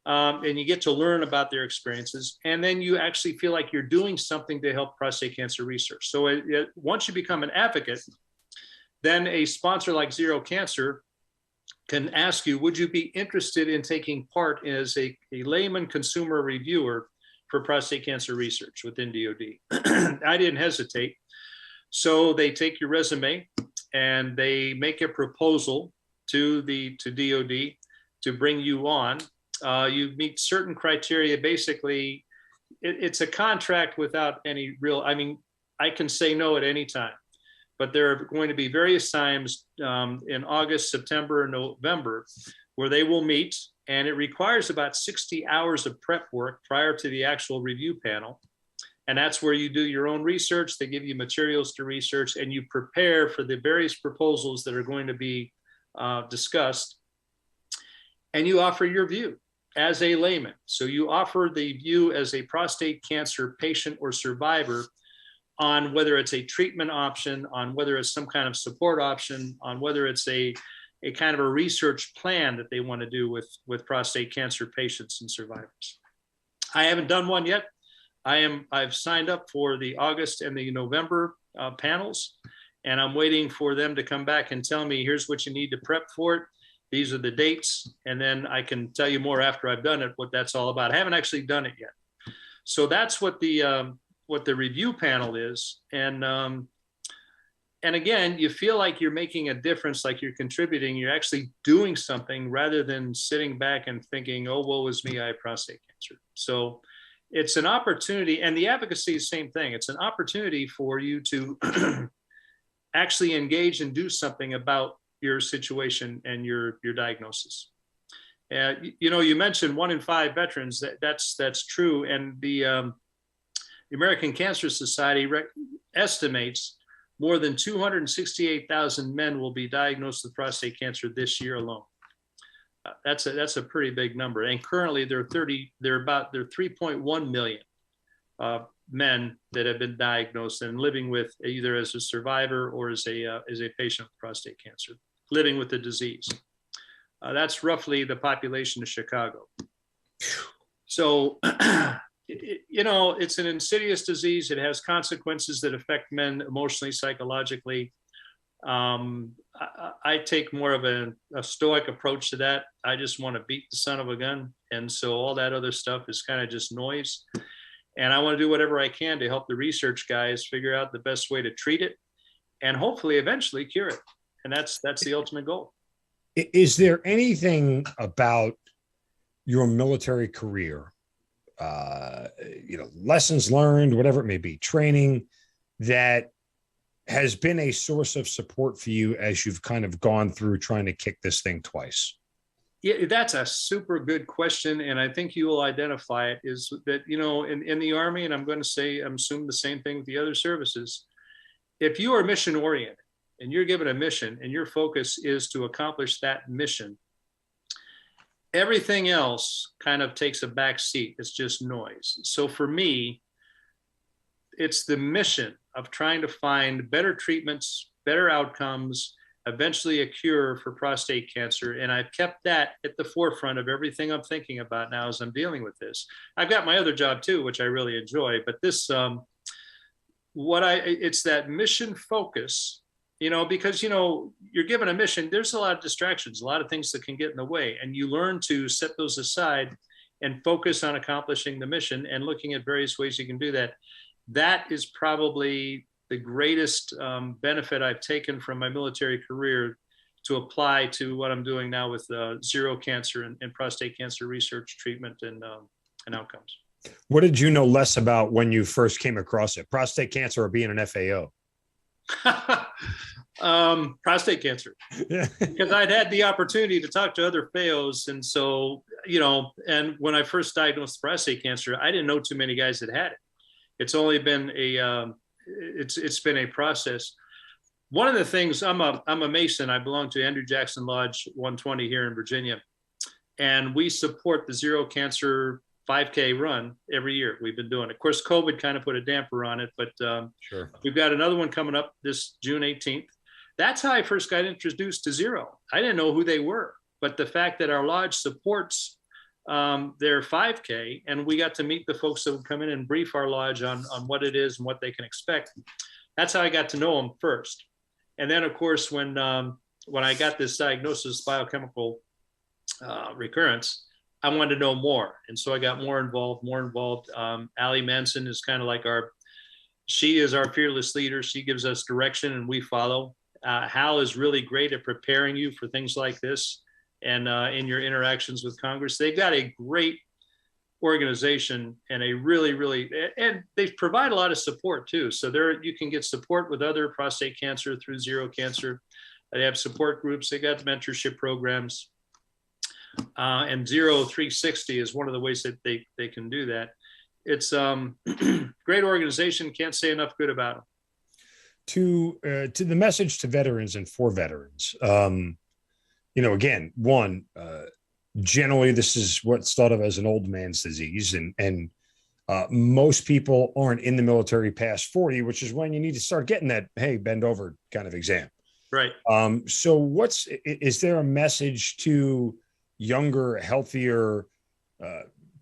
and you get to learn about their experiences, and then you actually feel like you're doing something to help prostate cancer research. So once you become an advocate, then a sponsor like Zero Cancer can ask you, would you be interested in taking part as a layman consumer reviewer for prostate cancer research within DOD? I didn't hesitate. So they take your resume and they make a proposal to DOD to bring you on. You meet certain criteria. Basically, it's a contract without any real, I mean, I can say no at any time, but there are going to be various times in August, September, and November where they will meet, and it requires about 60 hours of prep work prior to the actual review panel. And that's where you do your own research. They give you materials to research, and you prepare for the various proposals that are going to be discussed. And you offer your view as a layman. So you offer the view as a prostate cancer patient or survivor on whether it's a treatment option, on whether it's some kind of support option, on whether it's a kind of a research plan that they want to do with prostate cancer patients and survivors. I haven't done one yet. I've signed up for the August and the November panels, and I'm waiting for them to come back and tell me, here's what you need to prep for it. These are the dates. And then I can tell you more after I've done it, what that's all about. I haven't actually done it yet. So that's what the review panel is. And again, you feel like you're making a difference, like you're contributing, you're actually doing something rather than sitting back and thinking, oh, woe is me, I have prostate cancer. So it's an opportunity, and the advocacy is the same thing. It's an opportunity for you to actually engage and do something about your situation and your diagnosis. You know, you mentioned 1 in 5 veterans. That's true, and the American Cancer Society estimates more than 268,000 men will be diagnosed with prostate cancer this year alone. That's a pretty big number. And currently there are 3.1 million men that have been diagnosed and living with either as a survivor or as a patient with prostate cancer, living with the disease. That's roughly the population of Chicago. So, you know, it's an insidious disease. It has consequences that affect men emotionally, psychologically. I take more of a stoic approach to that. I just want to beat the son of a gun. And so all that other stuff is kind of just noise. And I want to do whatever I can to help the research guys figure out the best way to treat it and hopefully eventually cure it. And that's the ultimate goal. Is there anything about your military career, you know, lessons learned, whatever it may be, training, that has been a source of support for you as you've kind of gone through trying to kick this thing twice? Yeah, that's a super good question. And I think you will identify it, is that, you know, in the Army, and I'm going to say, I'm assuming the same thing with the other services. If you are mission oriented and you're given a mission and your focus is to accomplish that mission, everything else kind of takes a back seat. It's just noise. So for me, it's the mission of trying to find better treatments, better outcomes, eventually a cure for prostate cancer. And I've kept that at the forefront of everything I'm thinking about now as I'm dealing with this. I've got my other job too, which I really enjoy, but this, it's that mission focus, you know, because, you know, you're given a mission, there's a lot of distractions, a lot of things that can get in the way, and you learn to set those aside and focus on accomplishing the mission and looking at various ways you can do that. That is probably the greatest benefit I've taken from my military career to apply to what I'm doing now with zero cancer and prostate cancer research, treatment, and outcomes. What did you know less about when you first came across it? Prostate cancer or being an FAO? Prostate cancer. Yeah. Because I'd had the opportunity to talk to other FAOs. And so, you know, and when I first diagnosed prostate cancer, I didn't know too many guys that had it. It's only been it's been a process. One of the things, I'm a Mason. I belong to Andrew Jackson Lodge 120 here in Virginia. And we support the Zero Cancer 5K run every year. We've been doing it. Of course, COVID kind of put a damper on it, but Sure. We've got another one coming up this June 18th. That's how I first got introduced to Zero. I didn't know who they were, but the fact that our lodge supports their 5K, and we got to meet the folks that would come in and brief our lodge on what it is and what they can expect. That's how I got to know them first. And then, of course, when I got this diagnosis, biochemical recurrence, I wanted to know more. And so I got more involved. Allie Manson is kind of like she is our fearless leader. She gives us direction and we follow. Hal is really great at preparing you for things like this and in your interactions with Congress. They've got a great organization and and they provide a lot of support too. So you can get support with other prostate cancer through Zero Cancer. They have support groups. They got mentorship programs. And Zero 360 is one of the ways that they can do that. It's great organization. Can't say enough good about them. To the message to veterans and for veterans, you know, again, generally this is what's thought of as an old man's disease, and most people aren't in the military past 40, which is when you need to start getting that, hey, bend over kind of exam. Right. So is there a message to younger, healthier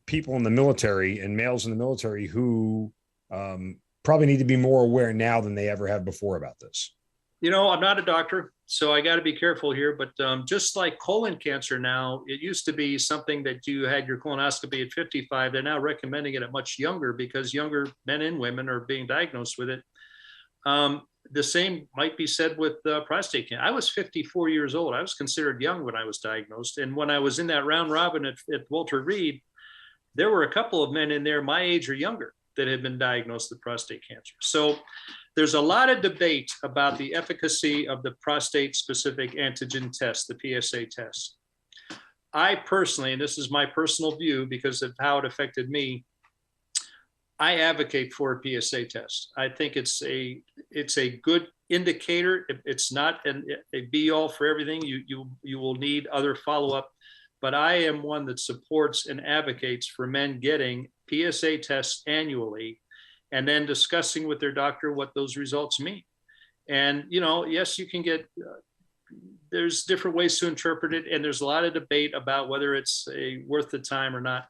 people in the military and males in the military who probably need to be more aware now than they ever have before about this? You know, I'm not a doctor, so I got to be careful here. But just like colon cancer now, it used to be something that you had your colonoscopy at 55. They're now recommending it at much younger because younger men and women are being diagnosed with it. The same might be said with prostate cancer. I was 54 years old. I was considered young when I was diagnosed. And when I was in that round robin at Walter Reed, there were a couple of men in there my age or younger that had been diagnosed with prostate cancer. So there's a lot of debate about the efficacy of the prostate-specific antigen test, the PSA test. I personally, and this is my personal view because of how it affected me, I advocate for a PSA test. I think it's a good indicator. It's not a be-all for everything. You will need other follow-up, but I am one that supports and advocates for men getting PSA tests annually and then discussing with their doctor what those results mean. And, you know, yes, you can get, there's different ways to interpret it. And there's a lot of debate about whether it's worth the time or not.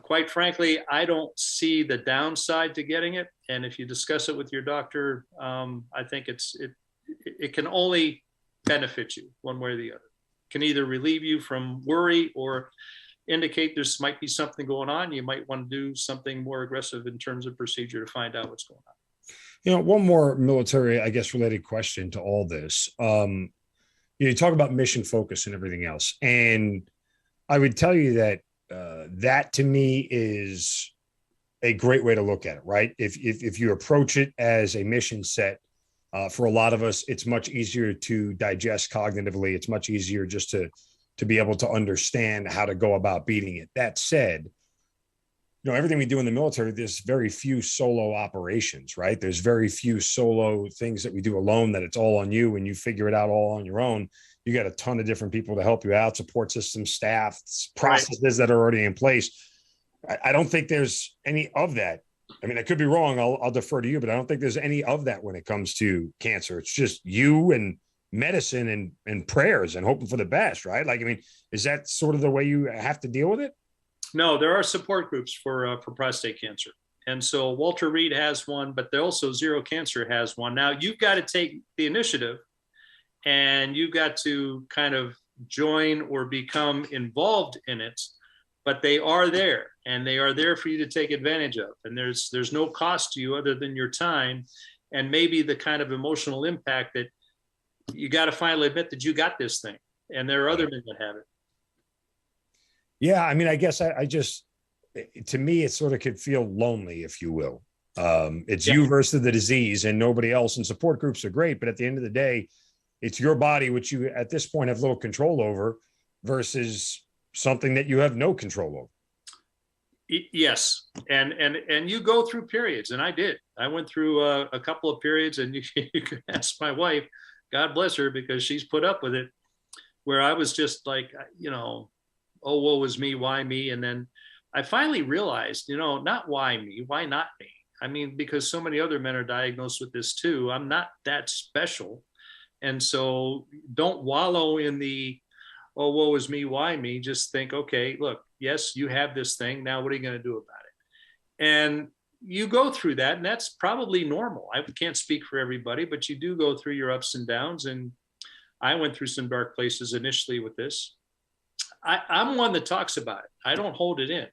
Quite frankly, I don't see the downside to getting it. And if you discuss it with your doctor, I think it can only benefit you one way or the other. It can either relieve you from worry or indicate there's might be something going on. You might want to do something more aggressive in terms of procedure to find out what's going on. You know, one more military, I guess, related question to all this. You talk about mission focus and everything else. And I would tell you that that to me is a great way to look at it, right? If you approach it as a mission set, for a lot of us, it's much easier to digest cognitively. It's much easier just to be able to understand how to go about beating it. That said, you know, everything we do in the military, there's very few solo operations, right? There's very few solo things that we do alone, that it's all on you and you figure it out all on your own. You got a ton of different people to help you out, support systems, staff, processes that are already in place. I don't think there's any of that. I mean, I could be wrong. I'll defer to you, but I don't think there's any of that when it comes to cancer. It's just you and medicine and prayers and hoping for the best, right? Like, I mean, is that sort of the way you have to deal with it? No, there are support groups for prostate cancer. And so Walter Reed has one, but also Zero Cancer has one. Now you've got to take the initiative and you've got to kind of join or become involved in it. but they are there, and they are there for you to take advantage of. And there's no cost to you other than your time and maybe the kind of emotional impact that you got to finally admit that you got this thing. And there are other men that have it. Yeah. I mean, I guess I just, to me, it sort of could feel lonely, if you will. It's you versus the disease and nobody else. And support groups are great, but at the end of the day, it's your body, which you at this point have little control over, versus something that you have no control over. Yes. And you go through periods, and I did. I went through a couple of periods, and you can ask my wife, God bless her, because she's put up with it, where I was just like, oh, woe is me, why me? And then I finally realized, not why me, why not me? I mean, because so many other men are diagnosed with this too. I'm not that special. And so don't wallow in the, oh, woe is me, why me? Just think, okay, look, yes, you have this thing. Now, what are you going to do about it? And you go through that, and that's probably normal. I can't speak for everybody, but you do go through your ups and downs. And I went through some dark places initially with this. I'm one that talks about it. I don't hold it in.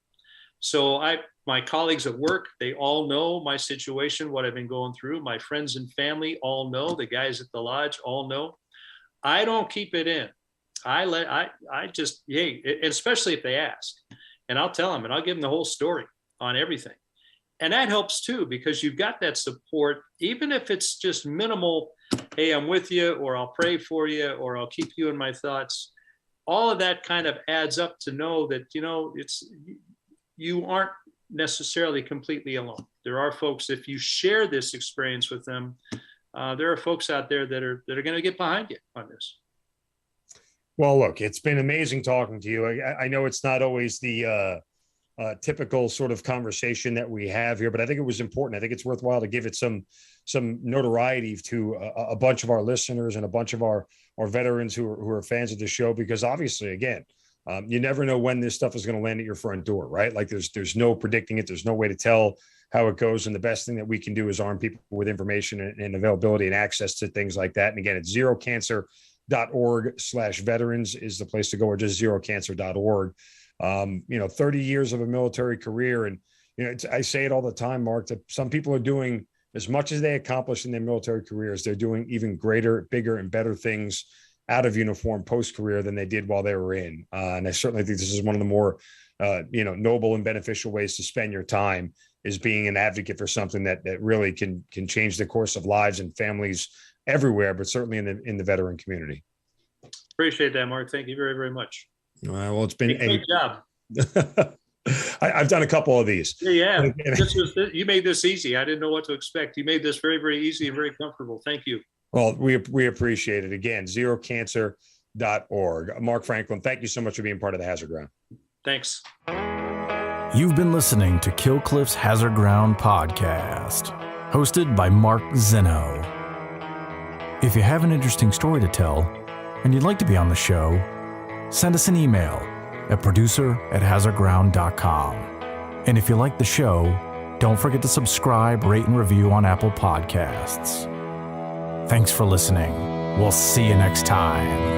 So my colleagues at work, they all know my situation, what I've been going through. My friends and family all know. The guys at the lodge all know. I don't keep it in. I just, especially if they ask, and I'll tell them, and I'll give them the whole story on everything. And that helps too, because you've got that support, even if it's just minimal. Hey, I'm with you, or I'll pray for you, or I'll keep you in my thoughts. All of that kind of adds up to know that, you aren't necessarily completely alone. There are folks, if you share this experience with them, there are folks out there that are going to get behind you on this. Well, look, it's been amazing talking to you. I know it's not always the typical sort of conversation that we have here, but I think it was important. I think it's worthwhile to give it some notoriety to a bunch of our listeners and a bunch of our veterans who are fans of the show, because obviously, again, you never know when this stuff is going to land at your front door, right? Like there's no predicting it. There's no way to tell how it goes. And the best thing that we can do is arm people with information and availability and access to things like that. And again, it's zerocancer.org/veterans is the place to go, or just zerocancer.org. 30 years of a military career. And, I say it all the time, Mark, that some people are doing as much as they accomplished in their military careers. They're doing even greater, bigger, and better things out of uniform post-career than they did while they were in. And I certainly think this is one of the more, noble and beneficial ways to spend your time, is being an advocate for something that really can change the course of lives and families everywhere, but certainly in the veteran community. Appreciate that, Mark. Thank you very, very much. Well, it's been a great job. I've done a couple of these. Yeah. You made this easy. I didn't know what to expect. You made this very, very easy and very comfortable. Thank you. Well, we appreciate it. Again, zerocancer.org. Mark Franklin, thank you so much for being part of the Hazard Ground. Thanks. You've been listening to Kill Cliff's Hazard Ground podcast, hosted by Mark Zeno. If you have an interesting story to tell and you'd like to be on the show, send us an email at producer@hazardground.com. And if you like the show, don't forget to subscribe, rate, and review on Apple Podcasts. Thanks for listening. We'll see you next time.